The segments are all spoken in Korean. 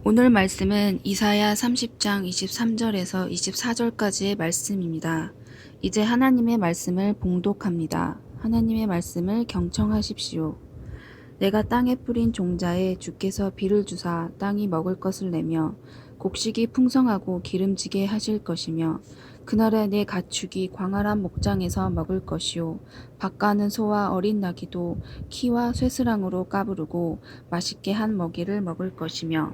오늘 말씀은 이사야 30장 23절에서 24절까지의 말씀입니다. 이제 하나님의 말씀을 봉독합니다. 하나님의 말씀을 경청하십시오. 내가 땅에 뿌린 종자에 주께서 비를 주사 땅이 먹을 것을 내며 곡식이 풍성하고 기름지게 하실 것이며 그날에 내 가축이 광활한 목장에서 먹을 것이요 밭가는 소와 어린 나귀도 키와 쇠스랑으로 까부르고 맛있게 한 먹이를 먹을 것이며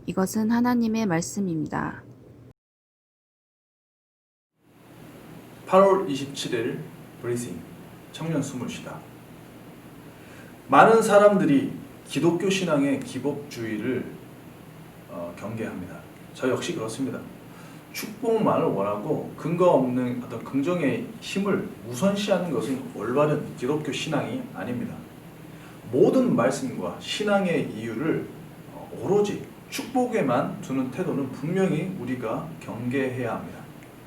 이것은 하나님의 말씀입니다. 8월 27일 브리싱 청년 숨을 쉬다. 많은 사람들이 기독교 신앙의 기복주의를 경계합니다. 저 역시 그렇습니다. 축복만을 원하고 근거 없는 어떤 긍정의 힘을 우선시하는 것은 올바른 기독교 신앙이 아닙니다. 모든 말씀과 신앙의 이유를 오로지 축복에만 두는 태도는 분명히 우리가 경계해야 합니다.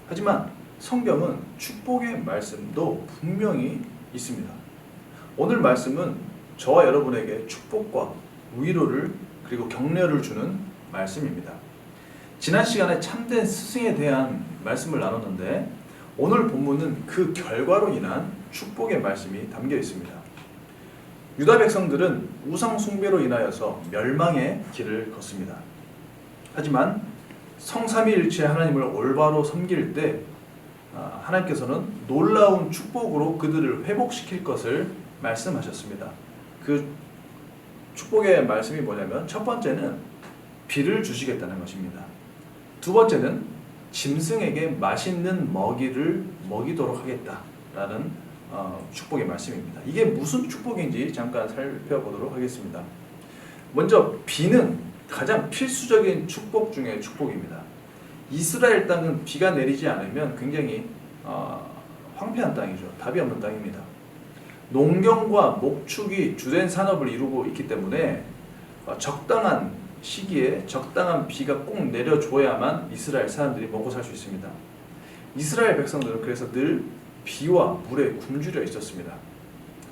하지만 성경은 축복의 말씀도 분명히 있습니다. 오늘 말씀은 저와 여러분에게 축복과 위로를 그리고 격려를 주는 말씀입니다. 지난 시간에 참된 스승에 대한 말씀을 나눴는데 오늘 본문은 그 결과로 인한 축복의 말씀이 담겨 있습니다. 유다 백성들은 우상 숭배로 인하여서 멸망의 길을 걷습니다. 하지만 성삼위일체 하나님을 올바로 섬길 때 하나님께서는 놀라운 축복으로 그들을 회복시킬 것을 말씀하셨습니다. 그 축복의 말씀이 뭐냐면 첫 번째는 비를 주시겠다는 것입니다. 두 번째는 짐승에게 맛있는 먹이를 먹이도록 하겠다라는 축복의 말씀입니다. 이게 무슨 축복인지 잠깐 살펴보도록 하겠습니다. 먼저 비는 가장 필수적인 축복 중의 축복입니다. 이스라엘 땅은 비가 내리지 않으면 굉장히 황폐한 땅이죠. 답이 없는 땅입니다. 농경과 목축이 주된 산업을 이루고 있기 때문에 적당한 시기에 적당한 비가 꼭 내려줘야만 이스라엘 사람들이 먹고 살 수 있습니다. 이스라엘 백성들은 그래서 늘 비와 물에 굶주려 있었습니다.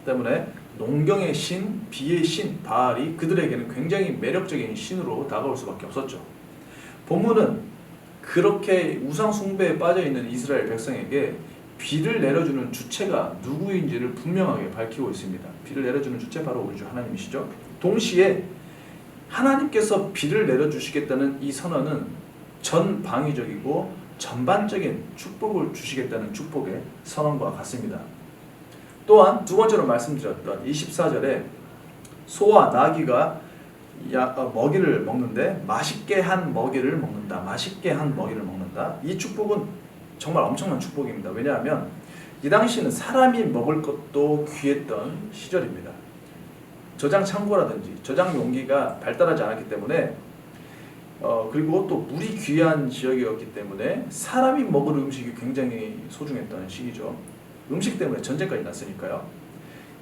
때문에 농경의 신, 비의 신 바알이 그들에게는 굉장히 매력적인 신으로 다가올 수밖에 없었죠. 본문은 그렇게 우상 숭배에 빠져 있는 이스라엘 백성에게 비를 내려주는 주체가 누구인지를 분명하게 밝히고 있습니다. 비를 내려주는 주체 바로 우리 주 하나님이시죠. 동시에 하나님께서 비를 내려주시겠다는 이 선언은 전방위적이고 전반적인 축복을 주시겠다는 축복의 선언과 같습니다. 또한 두 번째로 말씀드렸던 24절에 소와 나귀가 먹이를 먹는데 맛있게 한 먹이를 먹는다. 맛있게 한 먹이를 먹는다. 이 축복은 정말 엄청난 축복입니다. 왜냐하면 이 당시는 사람이 먹을 것도 귀했던 시절입니다. 저장 창고라든지 저장 용기가 발달하지 않았기 때문에 그리고 또 물이 귀한 지역이었기 때문에 사람이 먹을 음식이 굉장히 소중했던 시기죠. 음식 때문에 전쟁까지 났으니까요.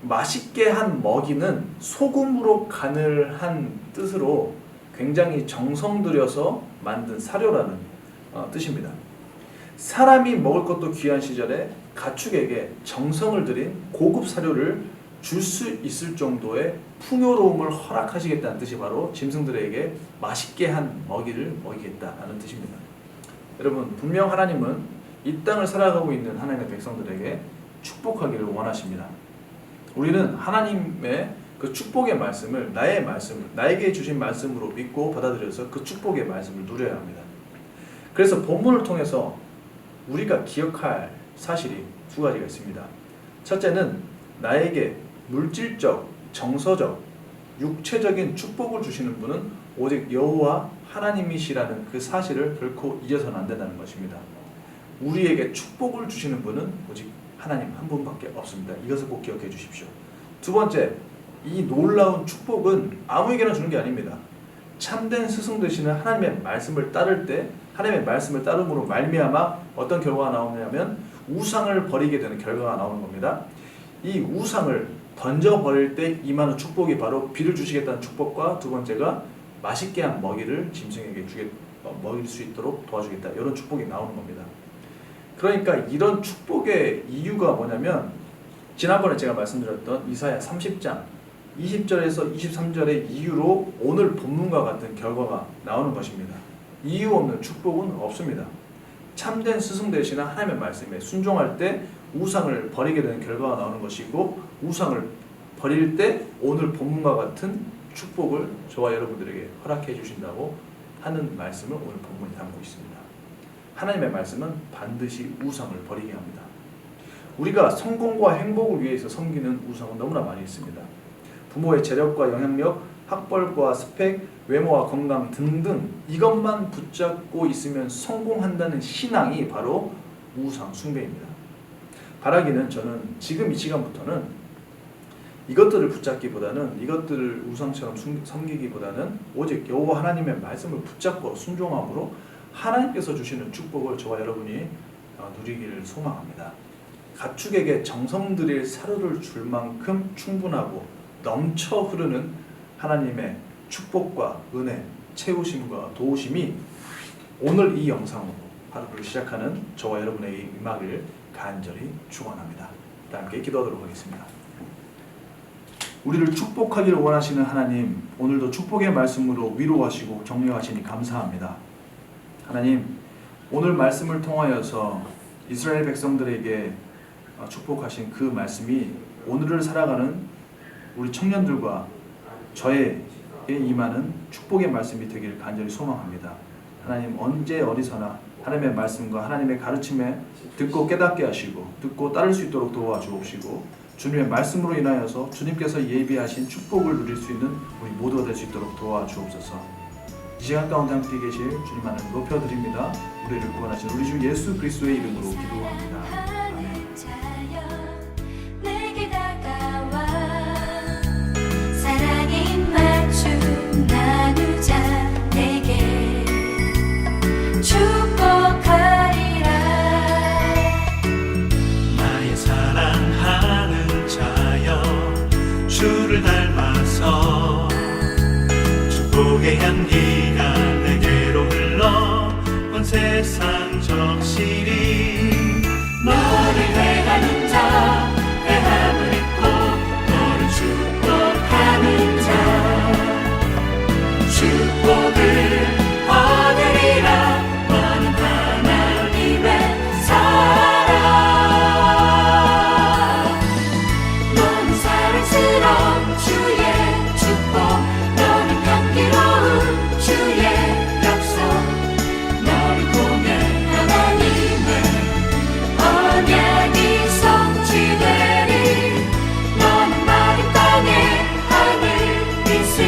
맛있게 한 먹이는 소금으로 간을 한 뜻으로 굉장히 정성 들여서 만든 사료라는 뜻입니다. 사람이 먹을 것도 귀한 시절에 가축에게 정성을 들인 고급 사료를 줄 수 있을 정도의 풍요로움을 허락하시겠다는 뜻이 바로 짐승들에게 맛있게 한 먹이를 먹이겠다는 뜻입니다. 여러분, 분명 하나님은 이 땅을 살아가고 있는 하나님의 백성들에게 축복하기를 원하십니다. 우리는 하나님의 그 축복의 말씀을 나의 말씀을 나에게 주신 말씀으로 믿고 받아들여서 그 축복의 말씀을 누려야 합니다. 그래서 본문을 통해서 우리가 기억할 사실이 두 가지가 있습니다. 첫째는 나에게 물질적, 정서적, 육체적인 축복을 주시는 분은 오직 여호와 하나님이시라는 그 사실을 결코 잊어서는 안 된다는 것입니다. 우리에게 축복을 주시는 분은 오직 하나님 한 분밖에 없습니다. 이것을 꼭 기억해 주십시오. 두 번째, 이 놀라운 축복은 아무에게나 주는 게 아닙니다. 참된 스승 되시는 하나님의 말씀을 따를 때 하나님의 말씀을 따름으로 말미암아 어떤 결과가 나오냐면 우상을 버리게 되는 결과가 나오는 겁니다. 이 우상을 던져버릴 때 임하는 축복이 바로 비를 주시겠다는 축복과 두 번째가 맛있게 한 먹이를 짐승에게 먹일 수 있도록 도와주겠다. 이런 축복이 나오는 겁니다. 그러니까 이런 축복의 이유가 뭐냐면 지난번에 제가 말씀드렸던 이사야 30장 20절에서 23절의 이유로 오늘 본문과 같은 결과가 나오는 것입니다. 이유 없는 축복은 없습니다. 참된 스승 되시는 하나님의 말씀에 순종할 때 우상을 버리게 되는 결과가 나오는 것이고, 우상을 버릴 때 오늘 본문과 같은 축복을 저와 여러분들에게 허락해 주신다고 하는 말씀을 오늘 본문이 담고 있습니다. 하나님의 말씀은 반드시 우상을 버리게 합니다. 우리가 성공과 행복을 위해서 섬기는 우상은 너무나 많이 있습니다. 부모의 재력과 영향력, 학벌과 스펙, 외모와 건강 등등 이것만 붙잡고 있으면 성공한다는 신앙이 바로 우상 숭배입니다. 바라기는 저는 지금 이 시간부터는 이것들을 붙잡기보다는, 이것들을 우상처럼 섬기기보다는 오직 여호와 하나님의 말씀을 붙잡고 순종함으로 하나님께서 주시는 축복을 저와 여러분이 누리기를 소망합니다. 가축에게 정성 들일 사료를 줄 만큼 충분하고 넘쳐 흐르는 하나님의 축복과 은혜, 채우심과 도우심이 오늘 이 영상으로 하루를 시작하는 저와 여러분에게 임하기를 간절히 축원합니다. 함께 기도하도록 하겠습니다. 우리를 축복하기를 원하시는 하나님, 오늘도 축복의 말씀으로 위로하시고 격려하시니 감사합니다. 하나님, 오늘 말씀을 통하여서 이스라엘 백성들에게 축복하신 그 말씀이 오늘을 살아가는 우리 청년들과 저에게 임하는 축복의 말씀이 되기를 간절히 소망합니다. 하나님, 언제 어디서나 하나님의 말씀과 하나님의 가르침에 듣고 깨닫게 하시고 듣고 따를 수 있도록 도와주옵시고, 주님의 말씀으로 인하여서 주님께서 예비하신 축복을 누릴 수 있는 우리 모두가 될 수 있도록 도와주옵소서. 이 시간 가운데 함께 계실 주님 하나님 높여드립니다. 우리를 구원하신 우리 주 예수 그리스도의 이름으로 기도합니다. 주를 닮아서 축복의 향기가 내게로 흘러 온 세상 적시리 너를 행하는 자, 행함을 입고 너를 축복하는 자 축복을 얻으리라. 너는 하나님의 사랑, 너는 사랑스러운 주의 축복, 너는 향기로운 주의 약속, 너를 통해 하나님의 언약이 성취되리. 너는 마른 땅에 하늘 빛을